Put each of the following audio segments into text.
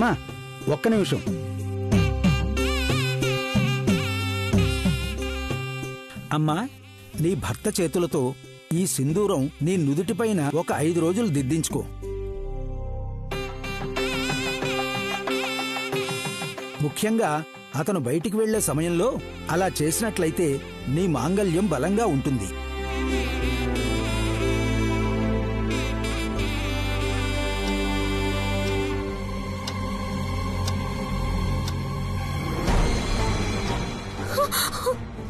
అమ్మా ఒక్క నిమిషం. అమ్మా, నీ భర్త చేతులతో ఈ సింధూరం నీ నుదుటిపైన ఒక 5 రోజులు దిద్దించుకో. ముఖ్యంగా అతను బయటికి వెళ్లే సమయంలో అలా చేసినట్లయితే నీ మాంగళ్యం బలంగా ఉంటుంది.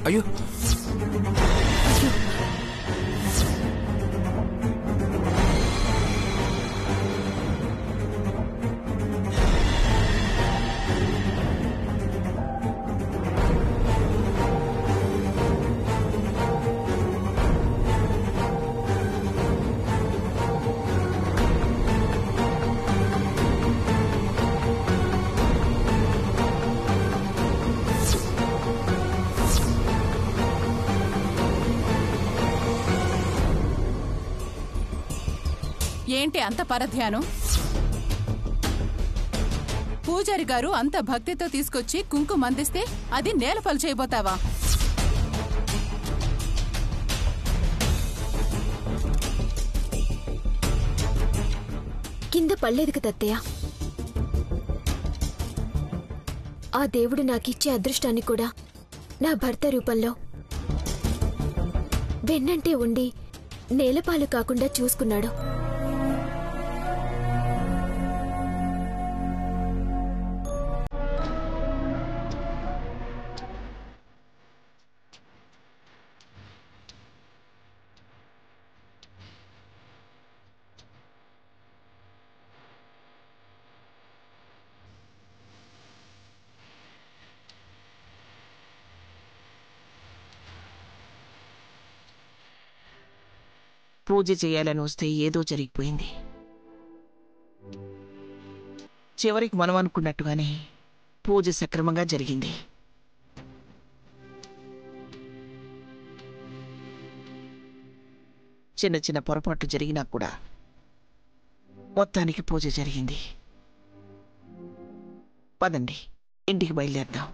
అయ్యో, ఏంటి అంత పరధ్యానం? పూజారి గారు అంత భక్తితో తీసుకొచ్చి కుంకుమ అందిస్తే అది నేలపాలు చేయబోతావా? కింద పడలేదు కదా అత్తయ్య. ఆ దేవుడు నాకిచ్చే అదృష్టాన్ని కూడా నా భర్త రూపంలో వెన్నంటే ఉండి నేలపాలు కాకుండా చూసుకున్నాడు. పూజ చేయాలని వస్తే ఏదో జరిగిపోయింది. చివరికి మనం అనుకున్నట్టుగానే పూజ సక్రమంగా జరిగింది. చిన్న చిన్న పొరపాట్లు జరిగినా కూడా మొత్తానికి పూజ జరిగింది. పదండి, ఇంటికి బయలుదేరదాం.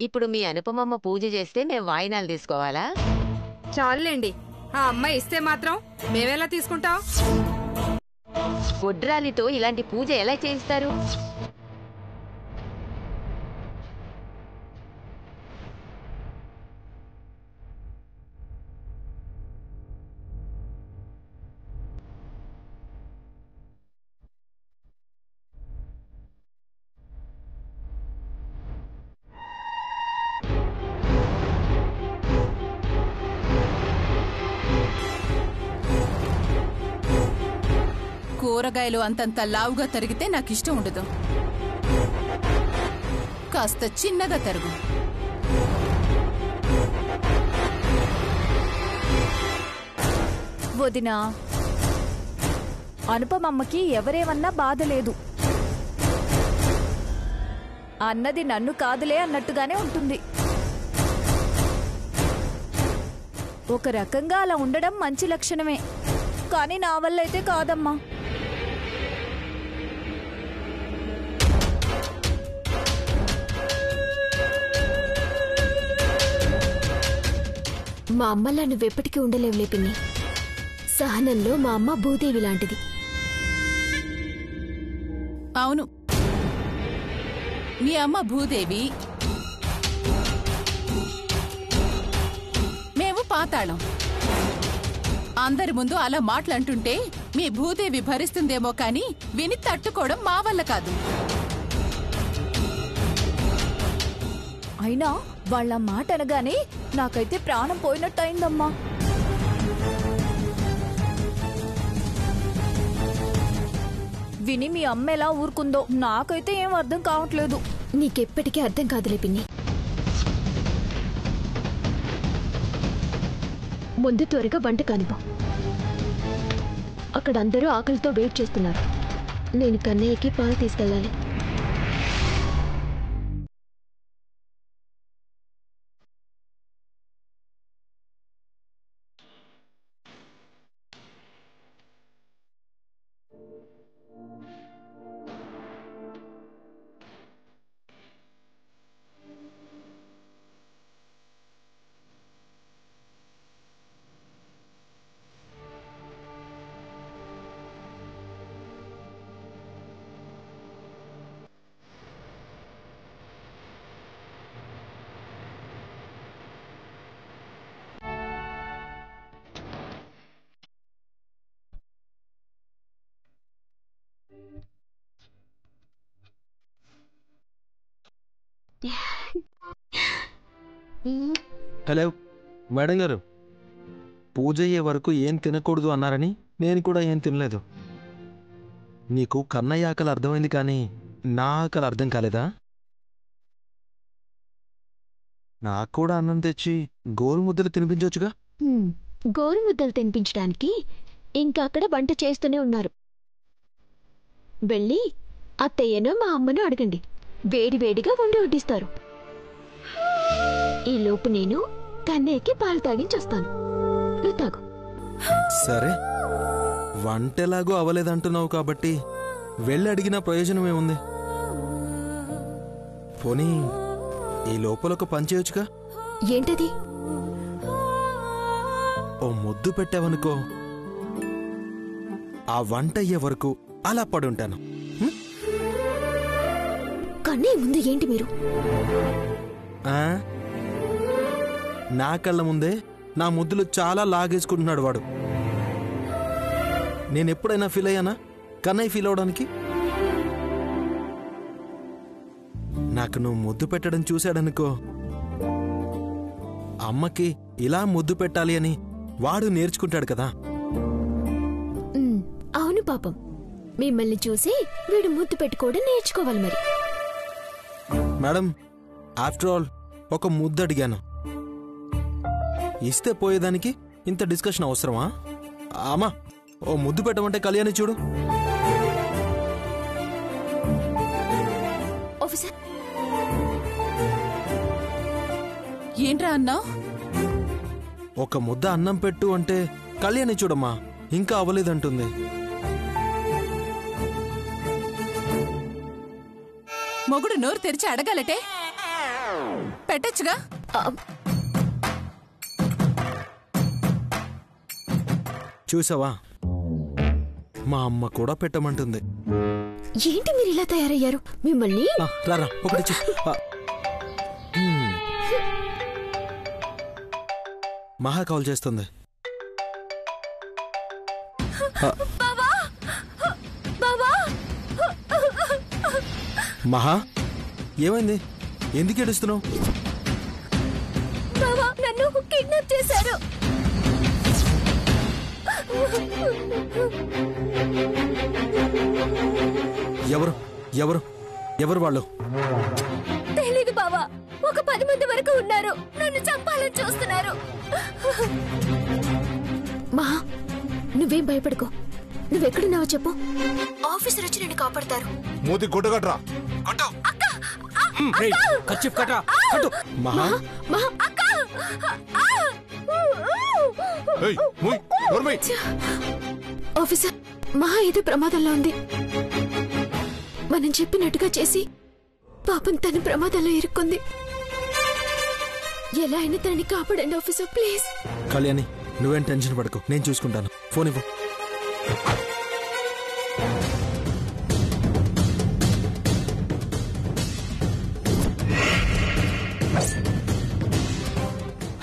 ఇప్పుడు మీ అనుపమమ్మ పూజ చేస్తే మేము వాయినాలు తీసుకోవాలా? చాలండి, ఆ అమ్మాయి ఇస్తే మాత్రం మేమెలా తీసుకుంటాం? గొడ్రాలితో ఇలాంటి పూజ ఎలా చేయిస్తారు? కూరగాయలు అంతంత లావుగా తరిగితే నాకిష్టం ఉండదు. కాస్త చిన్నగా తరుగు. వదినా, అనుపమమ్మకి ఎవరేమన్నా బాధ లేదు. అన్నది నన్ను కాదులే అన్నట్టుగానే ఉంటుంది. ఒక రకంగా అలా ఉండడం మంచి లక్షణమే, కానీ నా వల్ల అయితే కాదమ్మా. మా అమ్మలా నువ్వెప్పటికీ ఉండలేవులే పిన్ని. సహనంలో మా అమ్మ భూదేవి లాంటిది. అవును, మీ అమ్మ భూదేవి, మేము పాతాళం. అందరి ముందు అలా మాటలంటుంటే మీ భూదేవి భరిస్తుందేమో కానీ విని తట్టుకోవడం మా వల్ల కాదు. అయినా వాళ్ళ మాట అనగానే నాకైతే ప్రాణం పోయినట్టయిందమ్మా. విని మీ అమ్మ ఎలా ఊరుకుందో నాకైతే ఏం అర్థం కావట్లేదు. నీకెప్పటికీ అర్థం కాదులే పిన్ని. ముందు త్వరగా వంట కానిపో. అక్కడ అందరూ ఆకలితో వెయిట్ చేస్తున్నారు. నేను కన్నయ్యకి పాలు తీసుకెళ్ళాలి. హలో మేడం గారు, పూజ అయ్యే వరకు ఏం తినకూడదు అన్నారని నేను కూడా ఏం తినలేదు. నీకు కన్నయ్య ఆకలి అర్థమైంది కానీ నా ఆకలి అర్థం కాలేదా? నాకు కూడా అన్నం తెచ్చి గోరుముద్దలు తినిపించవచ్చుగా. గోరుముద్దలు తినిపించడానికి ఇంకా అక్కడ వంట చేస్తూనే ఉన్నారు. వెళ్ళి అత్తయ్యను మా అమ్మను అడగండి, వేడివేడిగా వండి వడ్డిస్తారు. ఈలోపు నేను కన్నయ్యకి పాలు తాగించొస్తాను. నువ్వు తాగు. సరే, వంటెలాగో అవలేదంటున్నావు కాబట్టి వెళ్ళి అడిగిన ప్రయోజనమేముంది? పోనీ ఈ లోపల ఒక పని చేయొచ్చుగా. ఏంటది? ఓ ముద్దు పెట్టావనుకో, ఆ వంట అయ్యే వరకు అలా పడుంటాను. కన్నయ్య ముందు ఏంటి మీరు? నా కళ్ళ ముందే నా ముద్దులు చాలా లాగేసుకుంటున్నాడు వాడు. నేనెప్పుడైనా ఫీల్ అయ్యానా కన్నయ్య ఫీల్ అవడానికి? నాకు నువ్వు ముద్దు పెట్టడం చూశాడనుకో, అమ్మకి ఇలా ముద్దు పెట్టాలి అని వాడు నేర్చుకుంటాడు కదా. అవును పాపం, మిమ్మల్ని చూసి వీడు ముద్దు పెట్టుకోవడం నేర్చుకోవాలి మరి. మేడం, ఆఫ్టర్ ఆల్ ఒక ముద్దు అడిగాను, ఇస్తే పోయేదానికి ఇంత డిస్కషన్ అవసరమా? అమ్మా, ఓ ముద్దు పెట్టమంటే కళ్యాణి చూడు. ఆఫీసర్, ఏంట్రా అన్నా? ఒక ముద్ద అన్నం పెట్టు అంటే కళ్యాణి చూడమ్మా ఇంకా అవ్వలేదంటుంది. మొగుడు నోరు తెరిచి అడగాలటే పెట్టచ్చుగా. చూసావా, మా అమ్మ కూడా పెట్టమంటుంది. ఏంటి మీరు ఇలా తయారయ్యారు? మిమ్మల్ని రారా ఒకటి మహా కాల్ చేస్తుంది. మహా, ఏమైంది? ఎందుకు ఏడుస్తున్నావు? నన్ను కిడ్నాప్ చేశారు. ఎవరు ఎవరు ఎవరు వాళ్ళు? తెలీదు బావా, ఒక 10 మంది వరకు ఉన్నారు. నన్ను చంపాలని చూస్తున్నారు. మహా, నువ్వేం భయపడుకో. నువ్వెక్కడున్నావో చెప్పు, ఆఫీసర్ వచ్చి నిన్ను కాపాడతారు. మూతి కొట్టగట్రా. మహా, ఆఫీసర్, మహా ఏదో ప్రమాదంలో ఉంది. మనం చెప్పినట్టుగా చేసి పాపం తన ప్రమాదంలో ఇరుక్కుంది. ఎలా అయినా తనని కాపాడండి ఆఫీసర్, ప్లీజ్. కళ్యాణి, నువ్వేం టెన్షన్ పడకు, నేను చూసుకుంటాను. ఫోన్ ఇవ్వు.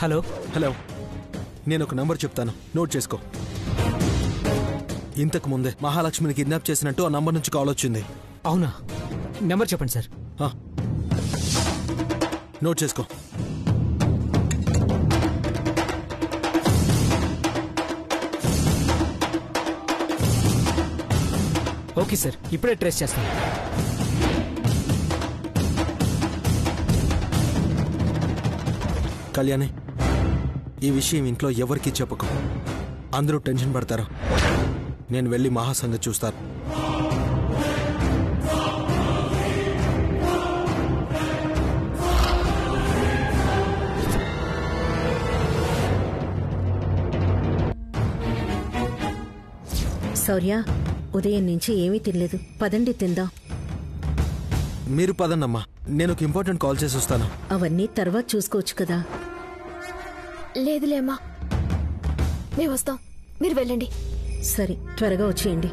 హలో హలో, నేను ఒక నంబర్ చెప్తాను, నోట్ చేసుకో. ఇంతకు ముందే మహాలక్ష్మిని కిడ్నాప్ చేసినట్టు ఆ నంబర్ నుంచి కాల్ వచ్చింది. అవునా? నెంబర్ చెప్పండి సార్. నోట్ చేసుకో. ఓకే సార్, ఇప్పుడే ట్రేస్ చేస్తాను. కళ్యాణి, ఈ విషయం ఇంట్లో ఎవరికీ చెప్పకు. అందరూ టెన్షన్ పడతారు. నేను వెళ్ళి మహా సంగతి చూస్తాను. శౌర్య, ఉదయం నుంచి ఏమీ తినలేదు. పదండి తిందాం. మీరు పదన్నమ్మా, నేను ఒక ఇంపార్టెంట్ కాల్ చేసి వస్తాను. అవన్నీ తర్వాత చూసుకోవచ్చు కదా. లేదులేమ్మా, మేము వస్తాం, మీరు వెళ్ళండి. సరే, త్వరగా వచ్చేయండి.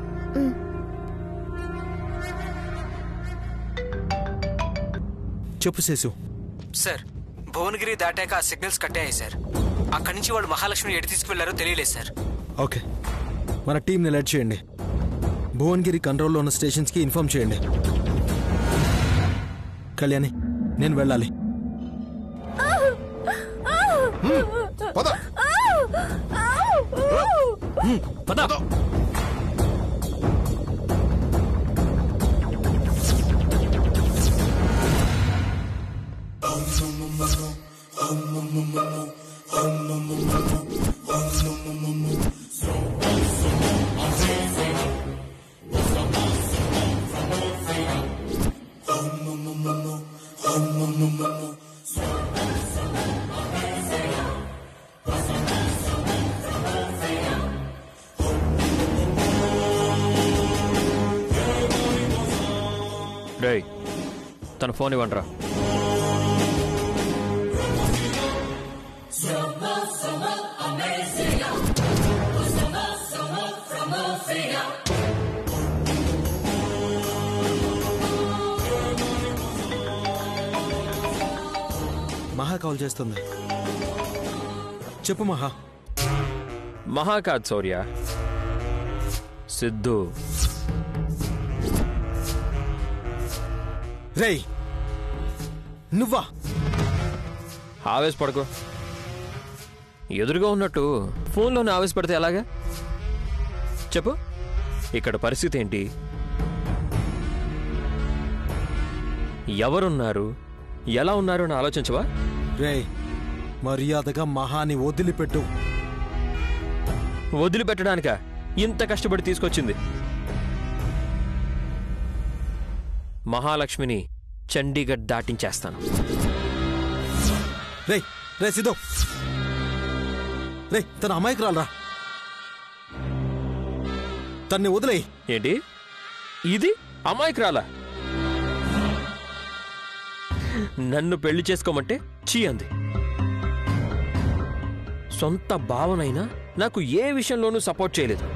చెప్పు శేషు. సార్, భువనగిరి దాటాక ఆ సిగ్నల్స్ కట్టాయి సార్. అక్కడి నుంచి వాళ్ళు మహాలక్ష్మిని ఎటు తీసుకువెళ్లారో తెలియలేదు సార్. ఓకే, మన టీంని అలర్ట్ చేయండి. భువనగిరి కంట్రోల్లో ఉన్న స్టేషన్స్కి ఇన్ఫార్మ్ చేయండి. కళ్యాణి, నేను వెళ్ళాలి. రేయ్, తన ఫోన్ ఇవ్వండిరా. మహా కాల్ చేస్తుంది. చెప్పు మహా. మహా కాదు శౌర్య, సిద్ధు. రేయ్, నువ్వా? ఆవేశపడకు. ఎదురుగా ఉన్నట్టు ఫోన్లోనే ఆవేశపడితే ఎలాగా? చెప్పు, ఇక్కడ పరిస్థితి ఏంటి? ఎవరున్నారు, ఎలా ఉన్నారు అని ఆలోచించవా? రేయ్, మర్యాదగా మహాని వదిలిపెట్టు. వదిలిపెట్టడానిక ఇంత కష్టపడి తీసుకొచ్చింది? మహాలక్ష్మిని చండీగఢ్ దాటించేస్తాను. రేయ్ రే సిద్ధు, రే తన అమాయకురాలరా, తన్ని వదిలేయి. ఏంటి ఇది? అమాయకురాలా? నన్ను పెళ్లి చేసుకోమంటే చీ అంది. సొంత భావనైనా నాకు ఏ విషయంలోనూ సపోర్ట్ చేయలేదు.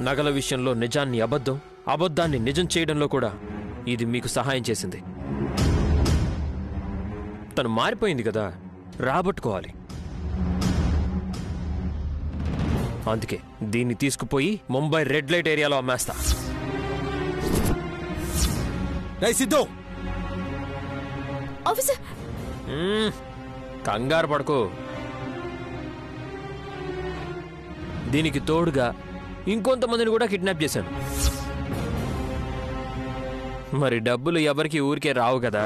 నగల విషయంలో నిజాన్ని అబద్ధం, అబద్ధాన్ని నిజం చేయడంలో కూడా ఇది మీకు సహాయం చేసింది. తను మారిపోయింది కదా, రాబట్టుకోవాలి. అందుకే దీన్ని తీసుకుపోయి ముంబై రెడ్ లైట్ ఏరియాలో అమ్మేస్తా. సిద్ధు, కంగారు పడకు. దీనికి తోడుగా ఇంకొంతమందిని కూడా కిడ్నాప్ చేశాను. మరి డబ్బులు ఎవరికి ఊరికే రావు కదా.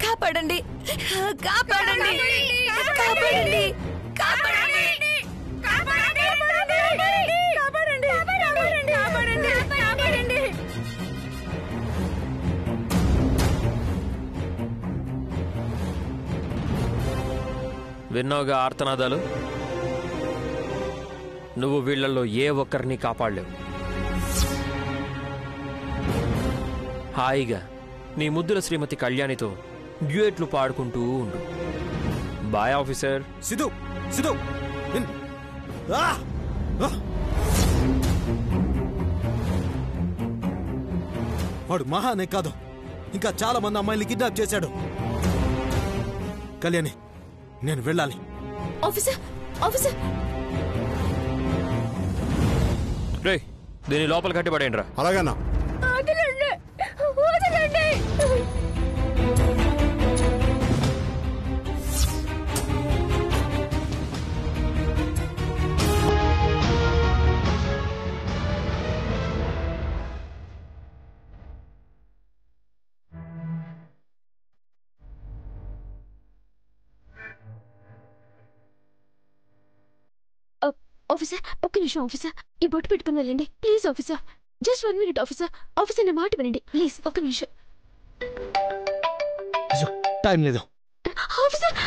కాపాడండి, కాపాడండి, కాపాడండి, కాపాడండి, విన్నావుగా ఆర్తనాదాలు? నువ్వు వీళ్లలో ఏ ఒక్కరిని కాపాడలేవు. హాయిగా నీ ముద్దుల శ్రీమతి కళ్యాణితో డ్యూయెట్లు పాడుకుంటూ ఉండు. Bye officer. సిద్ధు, సిద్ధు, వాడు మహానే కాదు, ఇంకా చాలా మంది అమ్మాయిని కిడ్నాప్ చేశాడు. కళ్యాణి, నేను వెళ్ళాలి. ఆఫీసర్, ఆఫీసర్, రే దీని లోపల కట్టిపడేయండి రా. అలాగేనా? వదలండి, వదలండి. ఆఫీసర్ ఒక్క నిమిషం ఆఫీసర్, ఈ బొట్టు పెట్టుకుని వెళ్ళండి please officer. Just 1 minute officer. Officer నా మాట వినండి ప్లీజ్, ఒక్క నిమిషం. టైం లేదు. ఆఫీసర్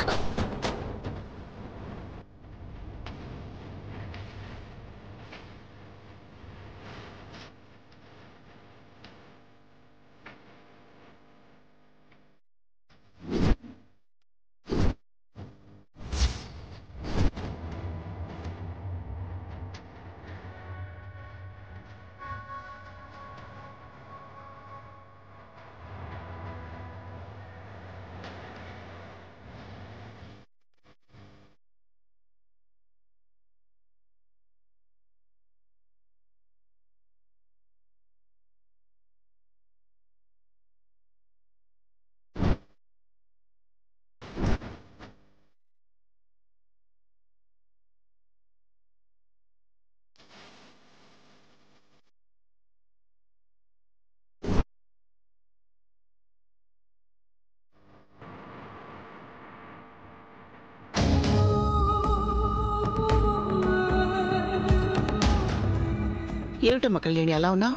ఏమిటమ్మా కళ్యాణి అలా ఉన్నావు?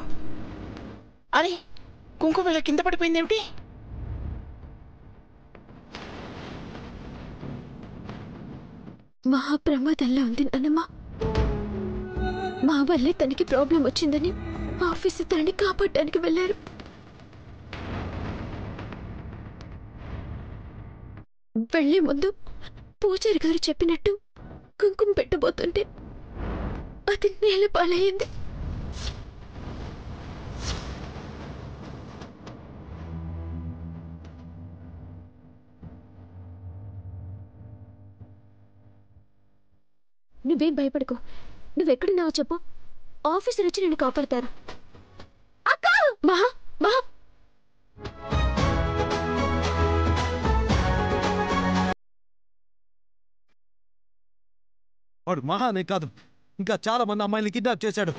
అరే కుంకుమ ఇలా కింద పడిపోయింది ఏమిటి? మహా ప్రమాదంలో ఉంది నాన్నమ్మ. మా వల్లే తనకి ప్రాబ్లం వచ్చిందని ఆఫీసు తనని కాపాడడానికి వెళ్ళారు. వెళ్లే ముందు పూజారి గారు చెప్పినట్టు కుంకుమ పెట్టబోతుంటే అది నేల పాలయ్యింది. నువ్వేం భయపడకు, నువ్వెక్కడున్నావో చెప్పు, ఆఫీసర్ వచ్చి నిన్ను కాపాడతారు. మహా మహా వాడు మహానే కాదు, ఇంకా చాలా మంది అమ్మాయిని కిడ్నాప్ చేశాడు.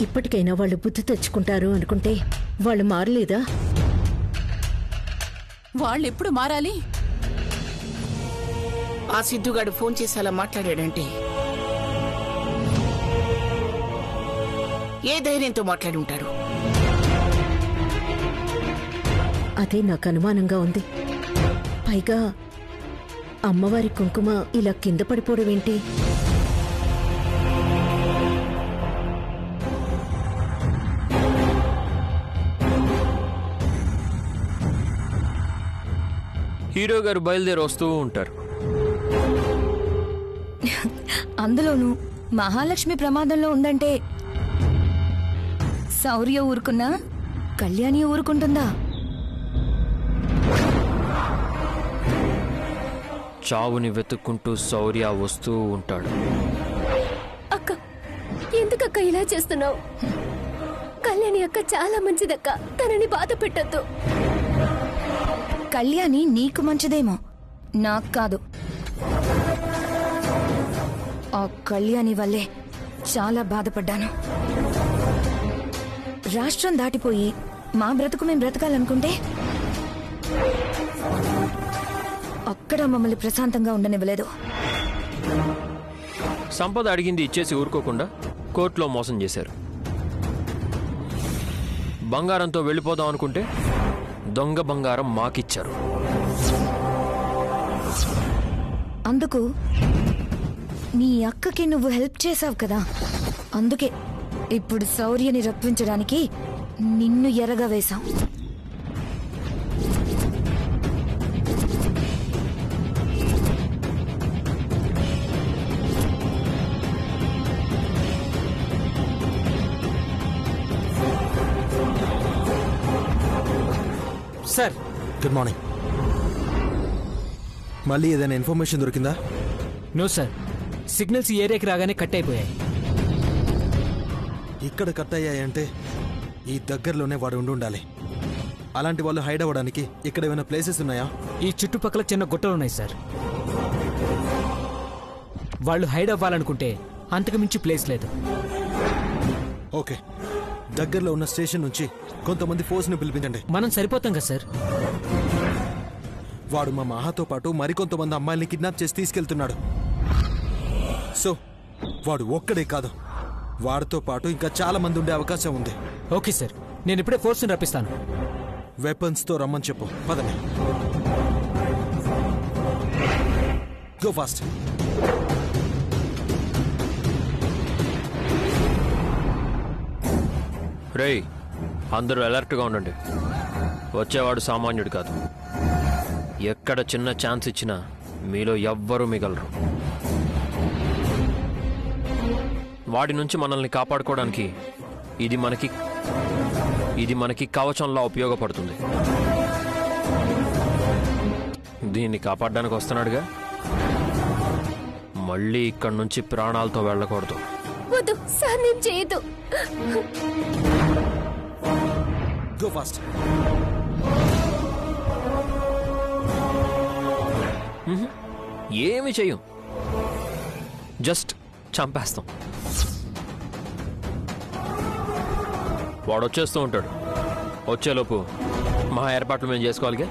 ఇప్పటికైనా వాళ్ళు బుద్ధి తెచ్చుకుంటారు అనుకుంటే వాళ్ళు మారలేదా? వాళ్ళెప్పుడు మారాలి? ఆ సిద్ధుగాడు ఫోన్ చేసి అలా మాట్లాడాడంటే ఏ ధైర్యంతో మాట్లాడి ఉంటాడు? అదే నాకు అనుమానంగా ఉంది. పైగా అమ్మవారి కుంకుమ ఇలా కింద పడిపోవడం ఏంటి? హీరో గారు బయలుదేరి వస్తూ ఉంటారు. అందులోనూ మహాలక్ష్మి ప్రమాదంలో ఉందంటే శౌర్య ఊరుకున్నా కళ్యాణి ఊరుకుంటుందా? చావుని వెతుక్కుంటూ శౌర్య వస్తూ ఉంటాడు. అక్క, ఎందుకక్క ఇలా చేస్తున్నావు? కళ్యాణి అక్క చాలా మంచిదక్క, తనని బాధ పెట్టద్దు. కళ్యాణి నీకు మంచిదేమో, నాకు కాదు. ఆ కళ్యాణి వల్లే చాలా బాధపడ్డాను. రాష్ట్రం దాటిపోయి మా బ్రతుకు మేము బ్రతకాలనుకుంటే అక్కడ మమ్మల్ని ప్రశాంతంగా ఉండనివ్వలేదు. సంపద అడిగింది ఇచ్చేసి ఊరుకోకుండా కోర్టులో మోసం చేశారు. బంగారంతో వెళ్ళిపోదాం అనుకుంటే దొంగ బంగారం మాకిచ్చారు. అందుకు నీ అక్కకి నువ్వు హెల్ప్ చేసావు కదా, అందుకే ఇప్పుడు శౌర్యని రప్పించడానికి నిన్ను ఎరగా వేశాం. Sir, good morning. మళ్ళీ ఏదైనా ఇన్ఫర్మేషన్ దొరికిందా? నో సార్, సిగ్నల్స్ ఈ ఏరియాకి రాగానే కట్ అయిపోయాయి. ఇక్కడ కట్ అయ్యాయంటే ఈ దగ్గరలోనే వాడు ఉండాలి. అలాంటి వాళ్ళు హైడ్ అవ్వడానికి ఇక్కడ ఏమైనా ప్లేసెస్ ఉన్నాయా? ఈ చుట్టుపక్కల చిన్న గుట్టలు ఉన్నాయి సార్. వాళ్ళు హైడ్ అవ్వాలనుకుంటే అంతకు మించి ప్లేస్ లేదు. ఓకే, దగ్గరలో ఉన్న స్టేషన్ నుంచి కొంతమంది ఫోర్స్ని పిలిపించండి. మనం సరిపోతాం కదా సార్. వాడు మా మహాతో పాటు మరికొంతమంది అమ్మాయిల్ని కిడ్నాప్ చేసి తీసుకెళ్తున్నాడు. సో వాడు ఒక్కడే కాదు, వాడితో పాటు ఇంకా చాలా మంది ఉండే అవకాశం ఉంది. ఓకే సార్, నేను ఇప్పుడే ఫోర్స్ని రప్పిస్తాను. వెపన్స్తో రమ్మని చెప్పు. పదండి. Go fast. రేయ్, అందరూ అలర్ట్గా ఉండండి. వచ్చేవాడు సామాన్యుడు కాదు. ఎక్కడ చిన్న ఛాన్స్ ఇచ్చినా మీలో ఎవ్వరూ మిగలరు. వాడి నుంచి మనల్ని కాపాడుకోవడానికి ఇది మనకి కవచంలా ఉపయోగపడుతుంది. దీన్ని కాపాడడానికి వస్తున్నాడుగా, మళ్ళీ ఇక్కడి నుంచి ప్రాణాలతో వెళ్ళకూడదు. వద్దు సార్, నేను చేయదు. Go fast. ఏమి చెయ్యం, జస్ట్ చంపేస్తాం. వాడు వచ్చేస్తూ ఉంటాడు. వచ్చేలోపు మా ఏర్పాట్లు మేము చేసుకోవాలిగా.